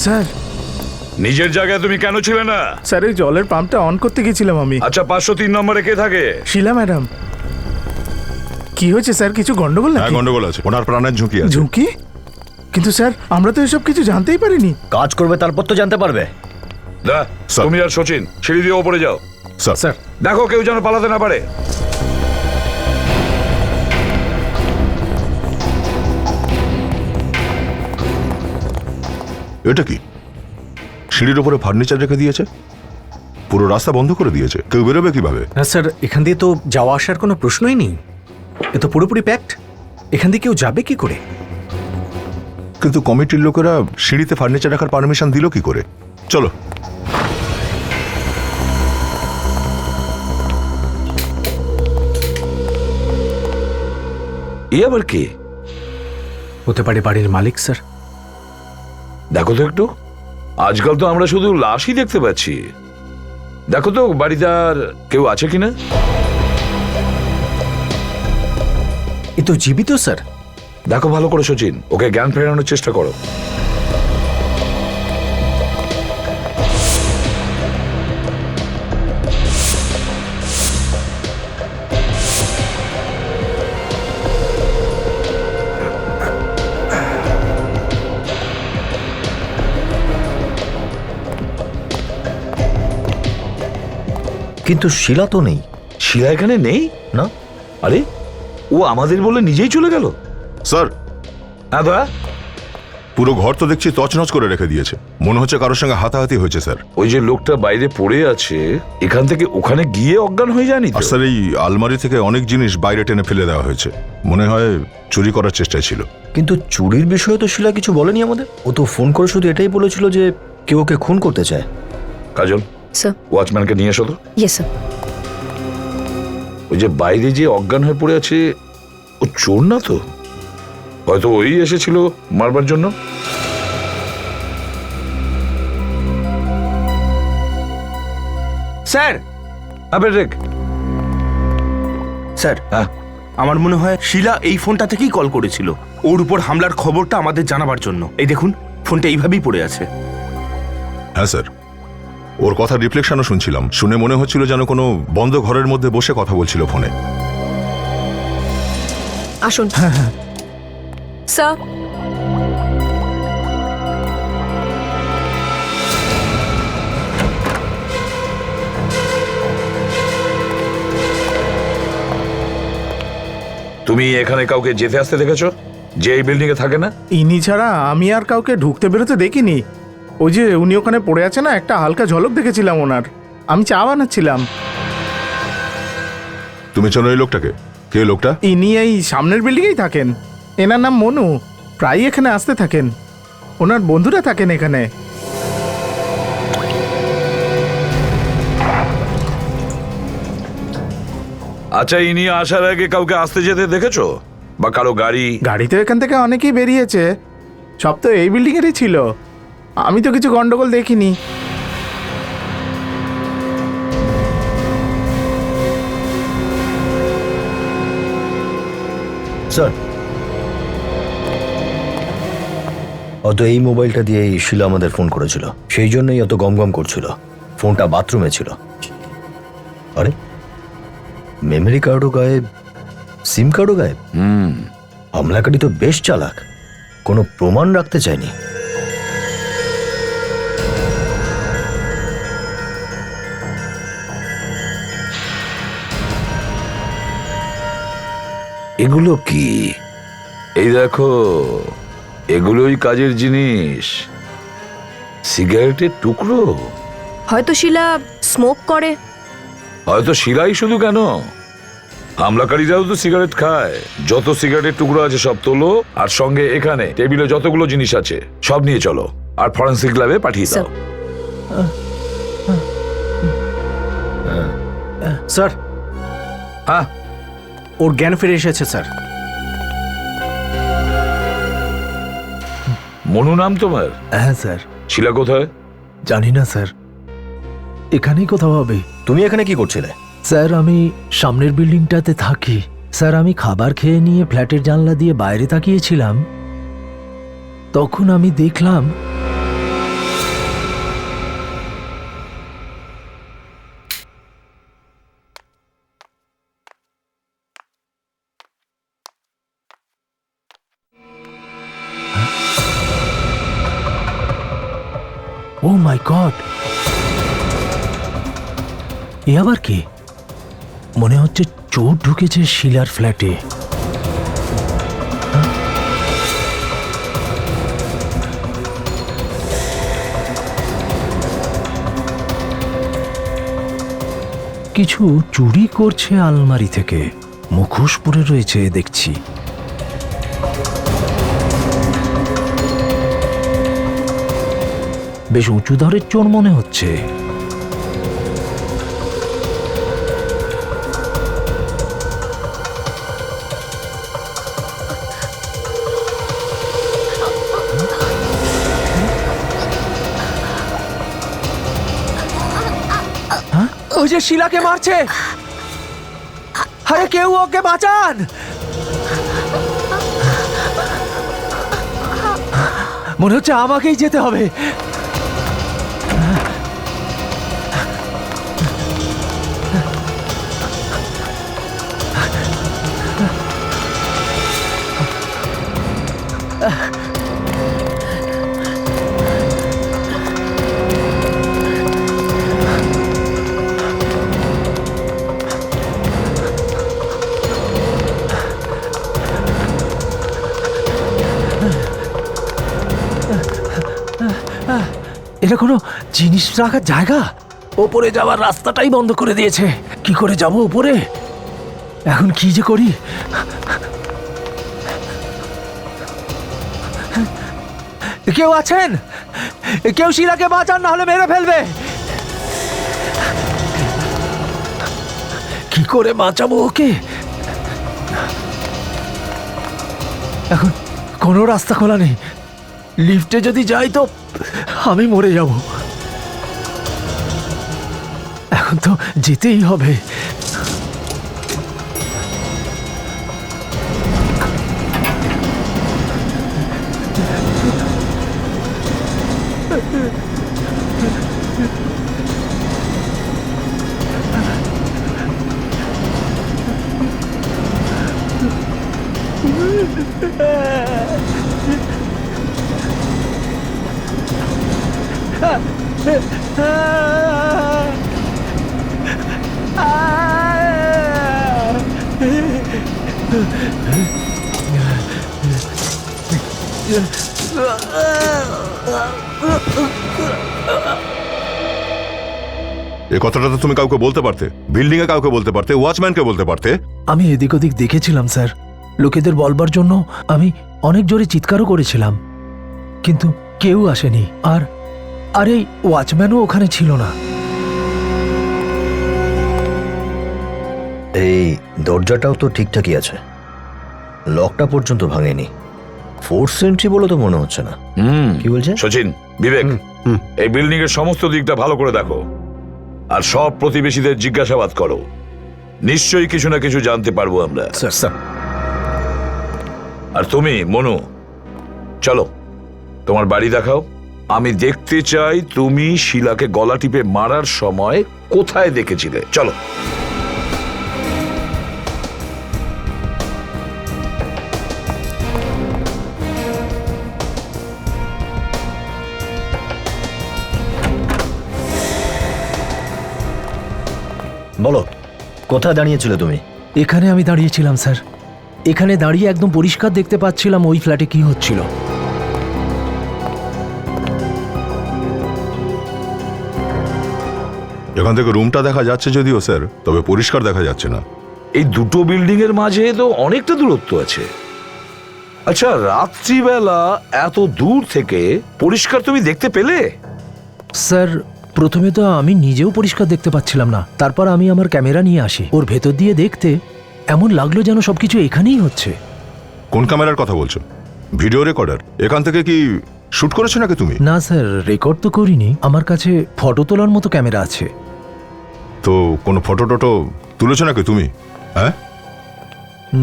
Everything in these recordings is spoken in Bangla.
স্যার নিজের জায়গায় তুমি কেন ছিলে না? স্যার এই জলের পাম্পটা অন করতে গেছিলাম আমি। আচ্ছা 503 নম্বরে কে থাকে? শিলা ম্যাডাম। কি হয়েছে স্যার, কিছু গন্ডগোল হ্যাঁ নাকি? গন্ডগোল আছে, ওনার প্রাণের ঝুঁকি আছে। ঝুঁকি? কিন্তু স্যার আমরা তো এসব কিছু জানতেই পারিনি। কাজ করবে তারপর তো জানতে পারবে। দা স্যার। তুমি আর সচিন সিঁড়ি দিয়ে ওপরে যাও। স্যার স্যার দেখো কেউ যেন পালাতে না পারে। এটা কি সিঁড়ির উপরে ফার্নিচার রেখে দিয়েছে? পুরো রাস্তা বন্ধ করে দিয়েছে, কেউ বেরোবে কিভাবে? না স্যার, এখান দিয়ে তো যাওয়া আসার কোনো প্রশ্নই নেই। এ তো পুরোপুরি প্যাকড। এখান দিয়ে কেউ যাবে কি করে? কিন্তু কমিটির লোকেরা সিঁড়িতে ফার্নিচার রাখার পারমিশন দিল কি করে? চলো। এ আবার কে? হতে পারে বাড়ির মালিক স্যার। দেখো তো একটু, আজকাল তো আমরা শুধু লাশই দেখতে পাচ্ছি। দেখো তো বাড়িতে আর কেউ আছে কিনা। এ তো জীবিত স্যার। দেখো ভালো করে সচিন, ওকে জ্ঞান ফেরানোর চেষ্টা করো। কিন্তু শিলা তো নেই। শিলা এখানে নেই না? আরে ও আমাদের বলে নিজেই চলে গেল। স্যার হ্যাঁ দা, পুরো ঘর তো দেখছি তছনছ করে রেখে দিয়েছে, মনে হচ্ছে কারোর সঙ্গে হাতাহাতি হয়েছে স্যার। ওই যে লোকটা বাইরে পড়ে আছে, এখান থেকে ওখানে গিয়ে অজ্ঞান হয়ে যায়নি তো? আর স্যার এই আলমারি থেকে অনেক জিনিস বাইরে টেনে ফেলে দেওয়া হয়েছে, মনে হয় চুরি করার চেষ্টায় ছিল। কিন্তু চুরির বিষয়ে তো শিলা কিছু বলেনি আমাদের। ও তো ফোন করে শুধু এটাই বলেছিল যে কেউ ওকে খুন করতে চায়। কাজল, স্যার। ওয়াচম্যানকে নিয়ে এসো তো। Yes sir. ওই যে বাইরে যে অজ্ঞান হয়ে পড়ে আছে, ও চোর না তো? হয়তো ওই এসেছিল মারবার জন্য। স্যার। আবার রেক। স্যার, হ্যাঁ আমার মনে হয় শিলা এই ফোনটা থেকেই কল করেছিল ওর উপর হামলার খবরটা আমাদের জানাবার জন্য। এই দেখুন, ফোনটা এইভাবেই পড়ে আছে। হ্যাঁ স্যার, ওর কথা রিফ্লেকশনও শুনছিলাম, শুনে মনে হচ্ছিল যেন কোনো বন্ধ ঘরের মধ্যে বসে কথা বলছিল ফোনে। আসুন স্যার। তুমি এখানে কাউকে যেতে আসতে দেখেছো যে এই বিল্ডিং এ থাকে না? ইনি ছাড়া আমি আর কাউকে ঢুকতে বেরোতে দেখিনি। ওই যে উনি ওখানে পড়ে আছে না, একটা হালকা ঝলক দেখেছিলাম ওনার। আমি চা বানাচ্ছিলাম। তুমি চেনো এই লোকটাকে? কে লোকটা? ইনি এই সামনের বিল্ডিংয়েই থাকেন। এনার নাম মনু, প্রায়ই এখানে আসতে থাকেন। ওনার বন্ধুরা থাকেন এখানে। আচ্ছা, ইনি আসার আগে কাউকে আসতে যেতে দেখেছো? বা কারো গাড়ি? গাড়িতে এখান থেকে অনেকেই বেরিয়েছে, সব তো এই বিল্ডিংয়েরই ছিল। আমি তো কিছু গন্ডগোল দেখিনি। স্যার, অত এই মোবাইলটা দিয়ে শিলা আমাদের ফোন করেছিল, সেই জন্যই অত গমগম করছিল। ফোনটা বাথরুমে ছিল। আরে মেমরি কার্ডও গায়েব, সিম কার্ডও গায়েব। হামলাকারী তো বেশ চালাক, কোনো প্রমাণ রাখতে চায়নি। এগুলো কি? এই দেখো, এগুলোই কাজের জিনিস। সিগারেটের টুকরো। হয়তো শিলা স্মোক করে। হয়তো শিলাই শুধু কেন, হামলাকারীরাও তো সিগারেট খায়। যত সিগারেটের টুকরো আছে সব তোলো, আর সঙ্গে এখানে টেবিলে যতগুলো জিনিস আছে সব নিয়ে চলো, আর ফরেন্সিক ল্যাবে পাঠিয়ে দাও। স্যার, হ্যাঁ ওর জ্ঞান ফিরে এসেছে স্যার। মনু নাম তোমার? হ্যাঁ স্যার। শিলা কোথায়? জানি না স্যার, এখানেই কোথাও হবে। তুমি এখানে কি করছিলে? স্যার আমি সামনের বিল্ডিংটাতে থাকি। স্যার আমি খাবার খেয়ে নিয়ে ফ্ল্যাটের জানলা দিয়ে বাইরে তাকিয়েছিলাম, তখন আমি দেখলাম ও মাই গড, এ আবার কি? মনে হচ্ছে চোর ঢুকেছে শিলার ফ্ল্যাটে। কিছু চুরি করছে আলমারি থেকে, মুখোশ পরে রয়েছে দেখছি। বেশ উঁচু দরের চোর মনে হচ্ছে। ওই যে শিলাকে মারছে, আরে কেউ ওকে বাঁচান। মনে হচ্ছে আমাকেই যেতে হবে। এটা কোনো জিনিস রাখার জায়গা? ওপরে যাওয়ার রাস্তাটাই বন্ধ করে দিয়েছে। কি করে যাব উপরে? এখন কি যে করি? কেউ আছেন? কেউ শিলাকে বাঁচান, না হলে মেরে ফেলবে। কি করে বাঁচাবো ওকে? এখন কোনো রাস্তা খোলা নেই। লিফটে যদি যাই তো আমি মরে যাব। এখন তো যেতেই হবে। এ কথাটা তো তুমি কাউকে বলতে পারতে, বিল্ডিং এ কাউকে বলতে পারতে, ওয়াচম্যানকে বলতে পারতে। আমি এদিক ওদিক দেখেছিলাম স্যার। লোকেদের বলবার জন্য আমি অনেক জোরে চিৎকারও করেছিলাম, কিন্তু কেউ আসেনি। আর এই ওয়াচম্যানও ওখানে ছিল না। এই দরজাটাও তো ঠিকঠাকই আছে, লকটা পর্যন্ত ভাঙেনি। ফোর্স এন্ট্রি বলে তো মনে হচ্ছে না। কি বলছে সচিন, বিবেক, এই বিল্ডিং এর সমস্ত দিকটা ভালো করে দেখো আর সব প্রতিবেশীদের জিজ্ঞাসাবাদ করো। নিশ্চয়ই কিছু না কিছু জানতে পারবো আমরা। স্যার, আর তুমি মনু, চলো তোমার বাড়ি দেখাও। আমি দেখতে চাই তুমি শিলাকে গলা টিপে মারার সময় কোথায় দেখেছিলে। চলো। বলো, কোথায় দাঁড়িয়েছিলে তুমি? এখানে আমি দাঁড়িয়েছিলাম স্যার। এখানে দাঁড়িয়ে একদম পরিষ্কার দেখতে পাচ্ছিলাম ওই ফ্ল্যাটে কি হচ্ছিল। এখান থেকে রুমটা দেখা যাচ্ছে যদিও স্যার, তবে পরিষ্কার দেখা যাচ্ছে না। এই দুটো বিল্ডিং এর মাঝে তো অনেকটা দূরত্ব আছে। আচ্ছা, রাত্রিবেলা এত দূর থেকে পরিষ্কার তুমি দেখতে পেলে? স্যার, প্রথমে তো আমি নিজেও পরিষ্কার দেখতে পাচ্ছিলাম না। তারপর আমি আমার ক্যামেরা নিয়ে আসি, ওর ভেতর দিয়ে দেখতে এমন লাগলো যেন সবকিছু এখানেই হচ্ছে। কোন ক্যামেরার কথা বলছো? Video recorder? এখান থেকে কি শুট করেছো নাকি তুমি? না স্যার, রেকর্ড তো করিনি। আমার কাছে ফটো তোলার মতো ক্যামেরা আছে। তো কোনো ফটো টটো তুলেছো নাকি তুমি? হ্যাঁ,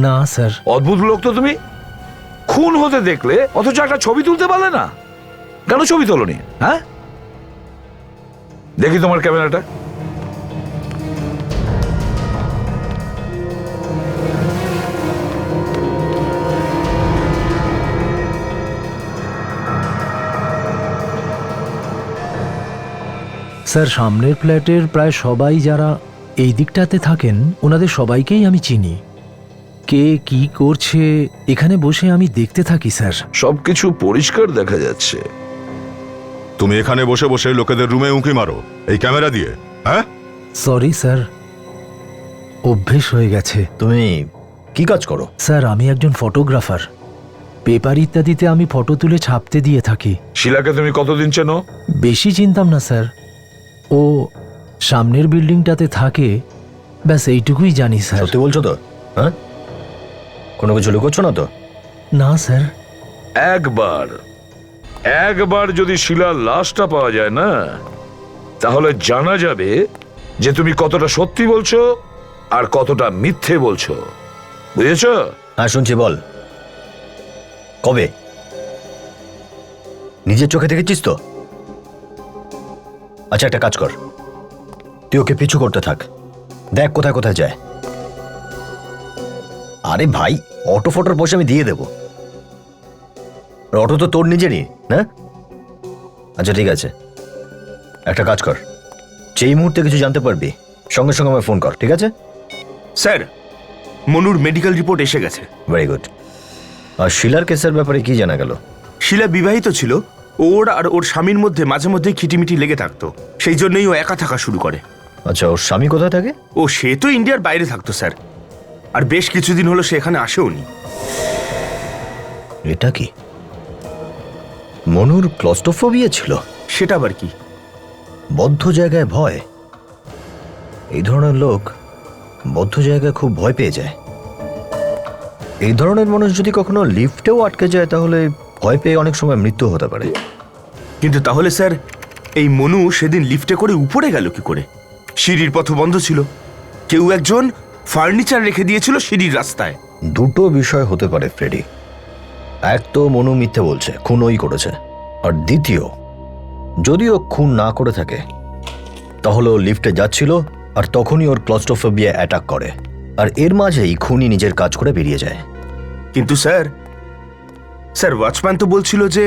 না স্যার। অদ্ভুত লোক তো তুমি। খুন হতে দেখলে অথচ একটা ছবি তুলতে পারলে না। কেন ছবি তোলনি? হ্যাঁ, দেখি তোমার ক্যামেরাটা। স্যার সামনের ফ্ল্যাটের প্রায় সবাই যারা এই দিকটাতে থাকেন ওনাদের সবাইকেই আমি চিনি। কে কি করছে এখানে বসে আমি দেখতে থাকি স্যার। সবকিছু পরিষ্কার দেখা যাচ্ছে। তুমি এখানে বসে বসে লোকেদের রুমে উঁকি মারো এই ক্যামেরা দিয়ে, হ্যাঁ? সরি স্যার, অভ্যেস হয়ে গেছে। তুমি কি কাজ করো? স্যার আমি একজন ফটোগ্রাফার। পেপার ইত্যাদিতে আমি ফটো তুলে ছাপতে দিয়ে থাকি। শিলাকে তুমি কতদিন চেনো? বেশি চিনতাম না স্যার, ও সামনের বিল্ডিংটাতে থাকে, ব্যাস এইটুকুই জানি স্যার। সত্যি বলছো তো? হ্যাঁ, কোনো কিছু লুকোচ্ছ না তো? না স্যার। একবার যদি শিলার লাশটা পাওয়া যায় না, তাহলে জানা যাবে যে তুমি কতটা সত্যি বলছো আর কতটা মিথ্যে বলছো, বুঝেছো? হ্যাঁ শুনছি, বল। কবে? নিজের চোখে দেখেছিস তো? আচ্ছা একটা কাজ কর, তুই ওকে পিছু করতে থাক, দেখ কোথায় কোথায় যায়। আরে ভাই, অটো ফটোর পয়সা আমি দিয়ে দেবো। অটো তো তোর নিজেরই না? আচ্ছা ঠিক আছে, একটা কাজ কর, যেই মুহূর্তে কিছু জানতে পারবি সঙ্গে সঙ্গে আমায় ফোন কর, ঠিক আছে? স্যার, মনুর মেডিকেল রিপোর্ট এসে গেছে। Very good. আর শিলার কেসের ব্যাপারে কি জানা গেল? শিলা বিবাহিত ছিল, ওর আর ওর স্বামীর মধ্যে মাঝে মধ্যেই খিটিমিটি লেগে থাকতো, সেই জন্যই ও একা থাকা শুরু করে। আচ্ছা, ওর স্বামী কোথায় থাকে? ও সে তো ইন্ডিয়ার বাইরে থাকতো স্যার, আর বেশ কিছুদিন হলো সে এখানে আসেওনি। এটা কি মনুর ক্লস্টোফোবিয়া ছিল? সেটা আবার কি? বদ্ধ জায়গায় ভয়। এই ধরনের লোক বদ্ধ জায়গায় খুব ভয় পেয়ে যায়। এই ধরনের মানুষ যদি কখনো লিফটেও আটকে যায় তাহলে ভয় পেয়ে অনেক সময় মৃত্যু হতে পারে। কিন্তু তাহলে স্যার, এই মনু সেদিন লিফটে করে উপরে গেল কি করে? সিঁড়ির পথ বন্ধ ছিল, কেউ একজন ফার্নিচার রেখে দিয়েছিল সিঁড়ির রাস্তায়। দুটো বিষয় হতে পারে ফ্রেডি। এক তো মনু মিথ্যে বলছে, খুন ওই করেছে। আর দ্বিতীয়, যদিও খুন না করে থাকে তাহলে ও লিফটে যাচ্ছিল আর তখনই ওর ক্লস্টোফোবিয়া অ্যাটাক করে, আর এর মাঝেই খুনি নিজের কাজ করে বেরিয়ে যায়। কিন্তু স্যার, ওয়াচম্যান তো বলছিল যে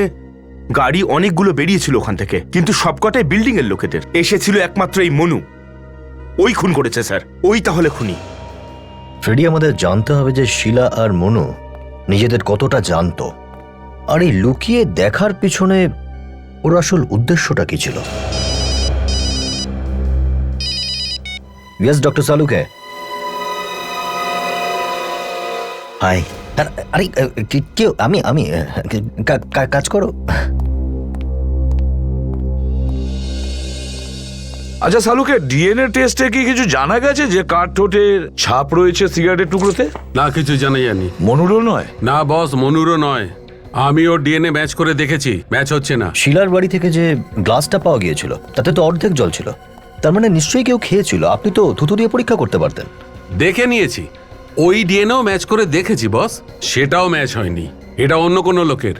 গাড়ি অনেকগুলো বেরিয়েছিল ওখান থেকে, কিন্তু সবকটাই বিল্ডিং এর লোকেদের। এসেছিল একমাত্র এই মনু, ওই খুন করেছে স্যার, ওই তাহলে খুনি। ফ্রেডি, আমাদের জানতে হবে যে শিলা আর মনু নিজেদের কতটা জানতো, আর এই লুকিয়ে দেখার পিছনে ওর আসল উদ্দেশ্যটা কি ছিল। ইয়েস ডক্টর সালুকে। হাই। আরে কেউ আমি কাজ করো। আচ্ছা সালুকে, ডিএনএ টেস্টে কি কিছু জানা গেছে যে কার ঠোঁটের ছাপ রয়েছে সিগারেটের টুকরোতে? না, কিছু জানা যায়নি। মনুরও নয়? না বস, মনুরও নয়। আমি ওর ডিএনএ ম্যাচ করে দেখেছি, ম্যাচ হচ্ছে না। শিলার বাড়ি থেকে যে গ্লাসটা পাওয়া গিয়েছিল তাতে তো অর্ধেক জল ছিল, তার মানে নিশ্চয়ই কেউ খেয়েছিল। আপনি তো থুতু দিয়ে পরীক্ষা করতে পারতেন। দেখে নিয়েছি, ওই ডিএনএও ম্যাচ করে দেখেছি বস, সেটাও ম্যাচ হয়নি। এটা অন্য কোনো লোকের।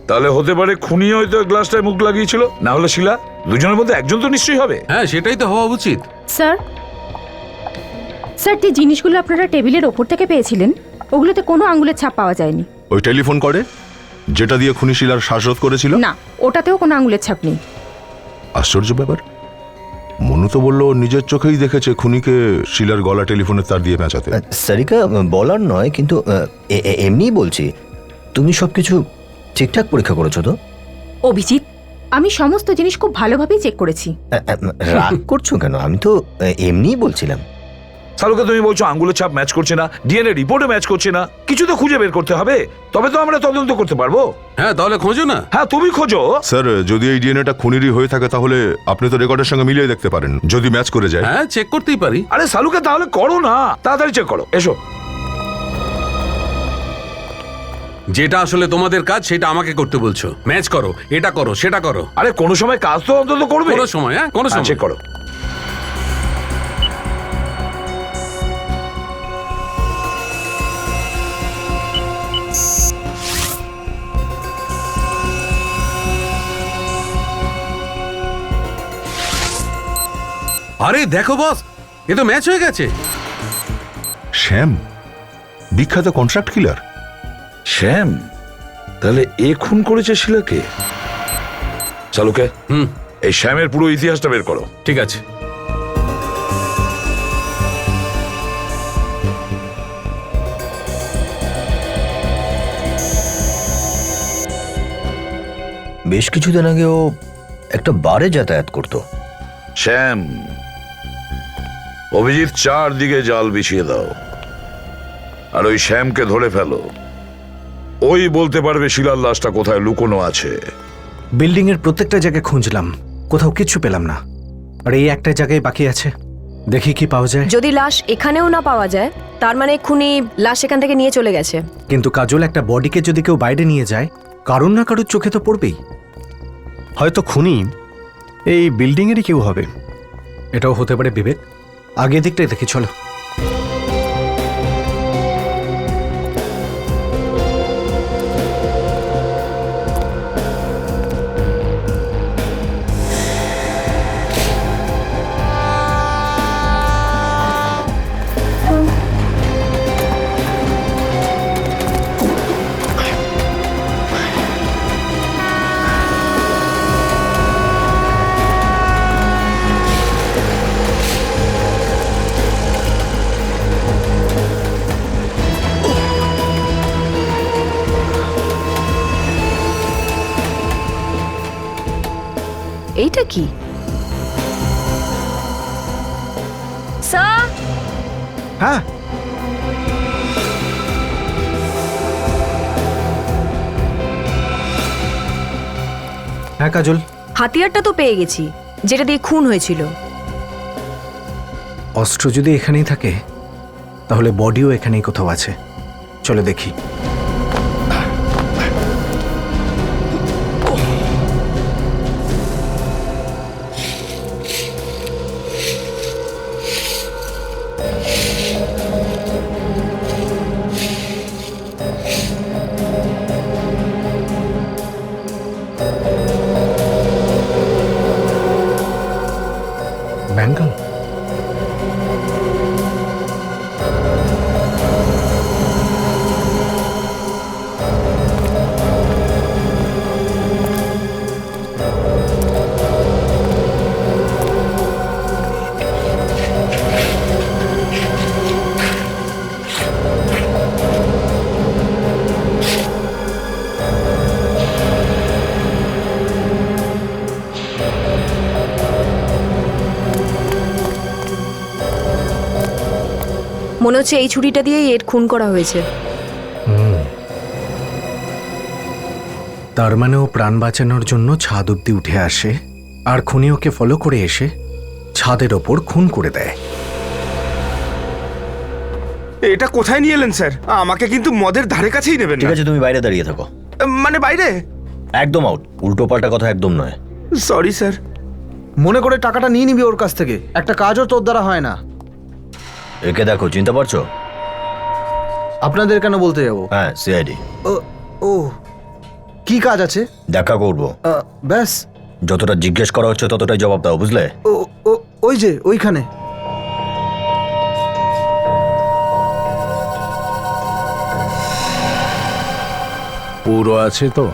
তাহলে হতে পারে খুনি হয়তো গ্লাসটায় মুখ লাগিয়েছিল, না হলে শিলা। দুজনের মধ্যে একজন তো নিশ্চয়ই হবে। হ্যাঁ, সেটাই তো হওয়া উচিত। স্যার, যে জিনিসগুলো আপনারা টেবিলের ওপর থেকে পেয়েছিলেন ওগুলোতে কোনো আঙ্গুলের ছাপ পাওয়া যায়নি। ওই টেলিফোন করে যেটা দিয়ে খুনি শিলার শ্বাসরোধ করেছিল? না, ওটাতেও কোনো আঙ্গুলের ছাপ নেই। আশ্চর্য ব্যাপার। মনু তো বললো নিজের চোখেই দেখেছে খুনিকে শিলার গলা টেলিফোনের তার দিয়ে পেঁচাতে। সারিকা, বলার নয়, কিন্তু এমনিই বলছি, তুমি সবকিছু ঠিকঠাক পরীক্ষা করেছো তো? অভিজিৎ, আমি সমস্ত জিনিস খুব ভালোভাবেই চেক করেছি। রাগ করছো কেন? আমি তো এমনিই বলছিলাম। সালুকে, তুমি বলছো আঙ্গুলের ছাপ ম্যাচ করছে না, ডিএনএ রিপোর্টও ম্যাচ করছে না। কিছু তো খুঁজে বের করতে হবে, তবে তো আমরা তদন্ত করতে পারবো। হ্যাঁ, তাহলে খোঁজো না। হ্যাঁ, তুমি খোঁজো। স্যার, যদি এই ডিএনএটা খুনিরই হয়ে থাকে তাহলে আপনি তো রেকর্ডের সঙ্গে মিলিয়ে দেখতে পারেন, যদি ম্যাচ করে যায়। হ্যাঁ, চেক করতেই পারি। আরে সালুকে, তাহলে করো না, তাড়াতাড়ি চেক করো, এসো। যেটা আসলে তোমাদের কাজ সেটা আমাকে করতে বলছো। ম্যাচ করো, এটা করো, সেটা করো। আরে কোনো সময় কাজ তো অন্তত করবে। কোনো সময়, হ্যাঁ, কোনো সময়। চেক করো। আরে দেখো বস, এ তো ম্যাচ হয়ে গেছে। শ্যাম, বিখ্যাত কন্ট্রাক্ট কিলার। শ্যাম? তাহলে এ খুন করেছে শিলাকে? চালুকে, এই শ্যামের পুরো ইতিহাসটা বের করো। ঠিক আছে। বেশ কিছুদিন আগে ও একটা বারে যাতায়াত করতো। শ্যাম, অভিজিৎ চারদিকে জাল বিছিয়ে দাও, আর ওই শ্যামকে ধরে ফেলো। ওই বলতে পারবে শিলার লাশটা কোথায় লুকোনো আছে। বিল্ডিং এর প্রত্যেকটা জায়গায় খুঁজলাম, কোথাও কিচ্ছু পেলাম না। আর এই একটা জায়গায় বাকি আছে, দেখি কি পাওয়া যায়। যদি লাশ এখানেও না পাওয়া যায়, তার মানে খুনি লাশ এখান থেকে নিয়ে চলে গেছে। কিন্তু কাজল, একটা বডিকে যদি কেউ বাইরে নিয়ে যায়, কারুর না কারুর চোখে তো পড়বেই। হয়তো খুনি এই বিল্ডিংয়েরই কেউ হবে। এটাও হতে পারে বিবেক। আগে দিকটাই দেখি, চলো। এইটা কি স্যার? হ্যাঁ, হ্যাঁ কাজল, হাতিয়ারটা তো পেয়ে গেছি, যেটা দিয়ে খুন হয়েছিল। অস্ত্র যদি এখানেই থাকে, তাহলে বডিও এখানেই কোথাও আছে। চলো দেখি। ব্যাঙ্গল, মনে হচ্ছে এই ছুরিটা দিয়েই এর খুন করা হয়েছে। তার মানে ও প্রাণ বাঁচানোর জন্য ছাদ অব্দি উঠে আসে, আর খুনি ওকে ফলো করে এসে ছাদের ওপর খুন করে দেয়। এটা কোথায় নিয়ে এলেন স্যার? আমাকে কিন্তু মদের ধারে কাছেই নেবেন ঠিক না। আছে, তুমি বাইরে দাঁড়িয়ে থাকো। মানে বাইরে? একদম আউট। উল্টো পাল্টা কথা একদম নয়। Sorry sir. মনে করে টাকাটা নিয়ে নিবি ওর কাছ থেকে। একটা কাজও তোর দ্বারা হয় না। একে দেখো, চিনতে পারছো? আপনাদের কেন বলতে যাবো? হ্যাঁ, সিআইডি। ও, কি কাজ আছে? দেখা করবো। ব্যাস। যতটা জিজ্ঞেস করা হচ্ছে ততটাই জবাব দাও, বুঝলে? ওই যে ওইখানে। পুরো আছে তো?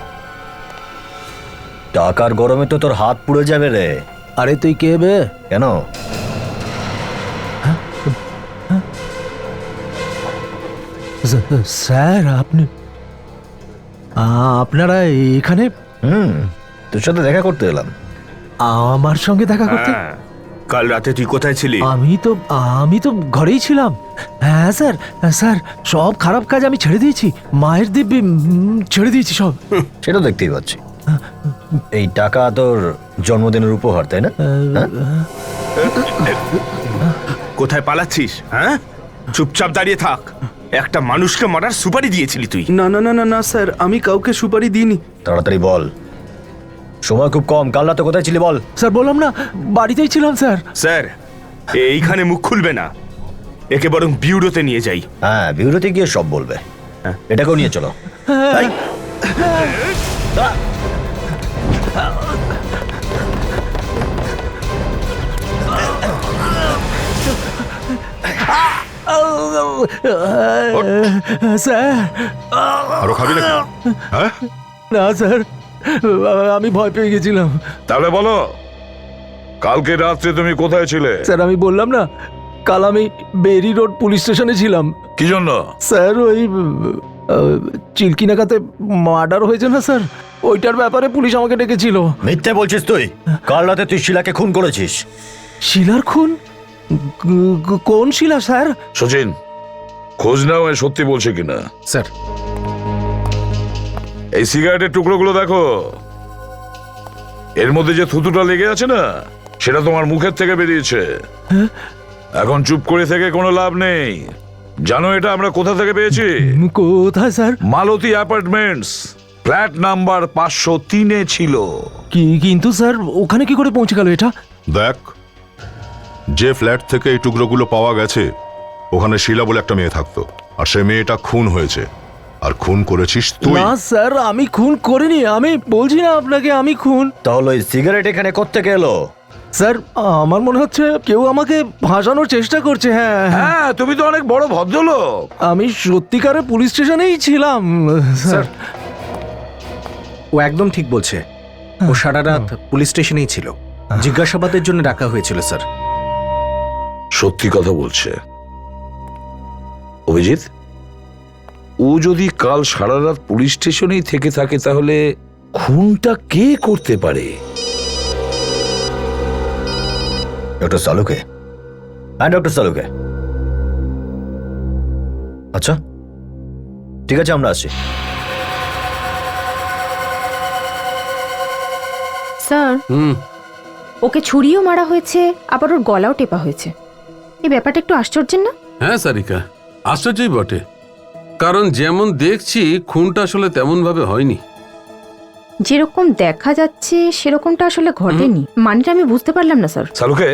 টাকার গরমে তো তোর হাত পুড়ে যাবে রে। আরে তুই কে বে? কেন? স্যার, আপনারা এখানে? তোর সাথে দেখা করতে এলাম। আমার সঙ্গে দেখা করতে? হ্যাঁ, কাল রাতে তুই কোথায় ছিলি? আমি তো ঘরেই ছিলাম। হ্যাঁ স্যার, স্যার সব খারাপ কাজ আমি ছেড়ে দিয়েছি। মায়ের দিব্যি ছেড়ে দিয়েছি সব। সেটা দেখতেই পাচ্ছি। এই টাকা তোর জন্মদিনের উপহার, তাই না? কোথায় পালাচ্ছিস? হ্যাঁ, চুপচাপ দাঁড়িয়ে থাক। একটা মানুষকে মারার সুপারি দিয়েছিলি তুই। না না না না না স্যার, আমি কাউকে সুপারি দিইনি। তাড়াতাড়ি বল, সময় খুব কম। কাল রাতে কোথায় ছিলি বল। স্যার বললাম না, বাড়িতেই ছিলাম স্যার। স্যার, এইখানে মুখ খুলবে না, একে বরং বিউরোতে নিয়ে যাই। হ্যাঁ, বিউরোতে গিয়ে সব বলবে। এটাকেও নিয়ে চলো। এই, দাঁড়া। স্যার, আরো খাবি নাকি? হ্যাঁ, না স্যার, আমি ভয় পেয়ে গেছিলাম। তাহলে বলো কালকে রাত্রে তুমি কোথায় ছিলে? স্যার আমি বললাম না কাল আমি বেরি রোড পুলিশ স্টেশনে ছিলাম। কি জন্য? স্যার ওই চিলকিনাকাতে মার্ডার হয়েছে না স্যার, ওইটার ব্যাপারে পুলিশ আমাকে ডেকেছিল। মিথ্যে বলছিস তুই? কাল রাতে তুই শিলাকে খুন করেছিস। শিলার খুন? কোন শিলা স্যার? সচিন, খোঁজ নাও এ সত্যি বলছে কিনা। স্যার, এই সিগারেটের টুকরোগুলো দেখো, এর মধ্যে যে থুতুটা লেগে আছে না, সেটা তোমার মুখের থেকে বেরিয়েছে। এখন চুপ করে থেকে কোনো লাভ নেই। জানো এটা আমরা কোথা থেকে পেয়েছি? কোথায় স্যার? মালতী অ্যাপার্টমেন্টস, ফ্ল্যাট নাম্বার 503-এ ছিল। কিন্তু স্যার ওখানে কি করে পৌঁছে গেল এটা? দেখ, যে ফ্ল্যাট থেকে এই টুকরোগুলো পাওয়া গেছে ওখানে শিলা বলে একটা মেয়ে থাকতো, আর সে মেয়েটা খুন হয়েছে, আর খুন করেছিস তুই। না স্যার আমি খুন করিনি, আমি বলছি না আপনাকে আমি খুন। তাহলে ওই সিগারেট এখানে কোত্থেকে এলো? স্যার আমার মনে হচ্ছে কেউ আমাকে ভাসানোর চেষ্টা করছে। হ্যাঁ হ্যাঁ, তুমি তো অনেক বড় ভদ্রলোক। আমি সত্যিকারে পুলিশ স্টেশনেই ছিলাম স্যার। ও একদম ঠিক বলছে। ও সারা রাত পুলিশ স্টেশনেই ছিল, জিজ্ঞাসাবাদের জন্য ডাকা হয়েছিল স্যার। সত্যি কথা বলছে। অভিজিৎ, ও যদি কাল সারা রাত পুলিশ স্টেশনেই থেকে থাকে তাহলে খুনটা কে করতে পারে? ডক্টর সালুকে। হ্যাঁ ডক্টর সালুকে। আচ্ছা ঠিক আছে, আমরা আসছি। স্যার ওকে ছুরিও মারা হয়েছে, আবার ওর গলাও টেপা হয়েছে। এই ব্যাপারটা একটু আশ্চর্যের না? হ্যাঁ সারিকা, আশ্চর্যই বটে। কারণ যেমন দেখছি খুনটা আসলে তেমন ভাবে হয়নি। যেরকম দেখা যাচ্ছে সেরকমটা আসলে ঘটেনি, মানেটা আমি বুঝতে পারলাম না স্যার। সালুকে,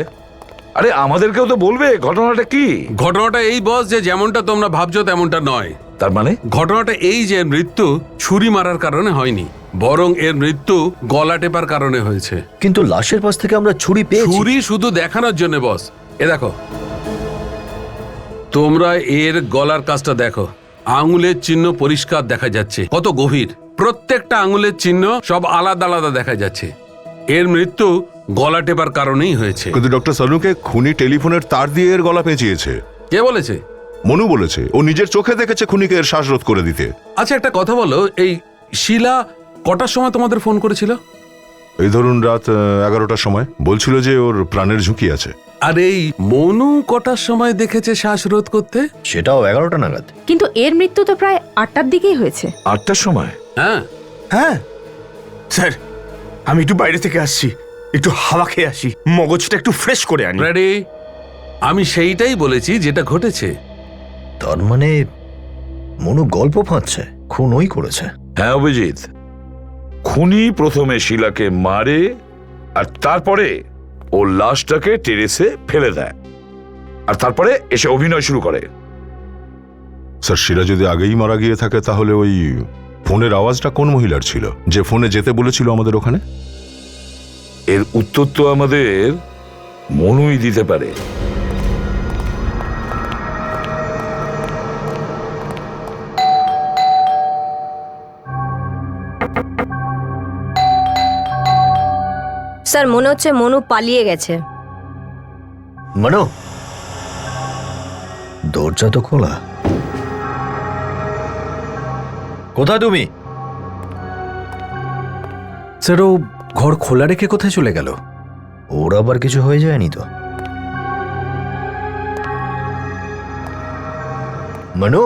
আরে আমাদেরকেও তো বলবে ঘটনাটা কি। ঘটনাটা এই বস যে যেমনটা তোমরা ভাবছো তেমনটা নয়। তার মানে? ঘটনাটা এই যে মৃত্যু ছুরি মারার কারণে হয়নি, বরং এর মৃত্যু গলা টেপার কারণে হয়েছে। কিন্তু লাশের পাশ থেকে আমরা ছুরি পেয়েছি। ছুরি শুধু দেখানোর জন্য বস। এ দেখো, তোমরা এর গলার কাজটা দেখো, আঙুলের চিহ্ন পরিষ্কার দেখা যাচ্ছে, কত গভীর। প্রত্যেকটা আঙুলের চিহ্ন সব আলাদা আলাদা দেখা যাচ্ছে। এর মৃত্যু গলা টেপার কারণেই হয়েছে। কিন্তু ডক্টর সালুকে খুনি টেলিফোনের তার দিয়ে এর গলা পেঁচিয়েছে। কে বলেছে? মনু বলেছে, ও নিজের চোখে দেখেছে খুনিকে এর শ্বাসরোধ করে দিতে। আচ্ছা একটা কথা বলো, এই শিলা কটার সময় তোমাদের ফোন করেছিল? এই ধরুন রাত 11টার সময়। বলছিল যে ওর প্রাণের ঝুঁকি আছে। আর এই মনু কটার সময় দেখেছে শ্বাসরোধ করতে? সেটাও 11টা নাগাদ। কিন্তু এর মৃত্যু তো প্রায় 8টার দিকেই হয়েছে। 8টার সময়? হ্যাঁ হ্যাঁ স্যার, আমি একটু বাইরে থেকে আসছি, একটু হাওয়া খেয়ে আসি, মগজটা একটু ফ্রেশ করে আনি। রেডি? আমি সেইটাই বলেছি যেটা ঘটেছে। তার মানে মনু গল্প ফাঁদছে, খুন ওই করেছে। হ্যাঁ অভিজিৎ, খুনি প্রথমে শিলাকে মারে আর তারপরে ও লাশটাকে টেরেসে ফেলে দেয়, আর তারপরে এসে অভিনয় শুরু করে। স্যার, শিলা যদি আগেই মারা গিয়ে থাকে তাহলে ওই ফোনের আওয়াজটা কোন মহিলার ছিল যে ফোনে যেতে বলেছিল আমাদের ওখানে? এর উত্তর তো আমাদের মনুই দিতে পারে। স্যার মনে হচ্ছে মনু পালিয়ে গেছে। মনু, দরজা তো খোলা। কোথায় তুমি? স্যার ও ঘর খোলা রেখে কোথায় চলে গেল? ওর আবার কিছু হয়ে যায়নি তো? মনু,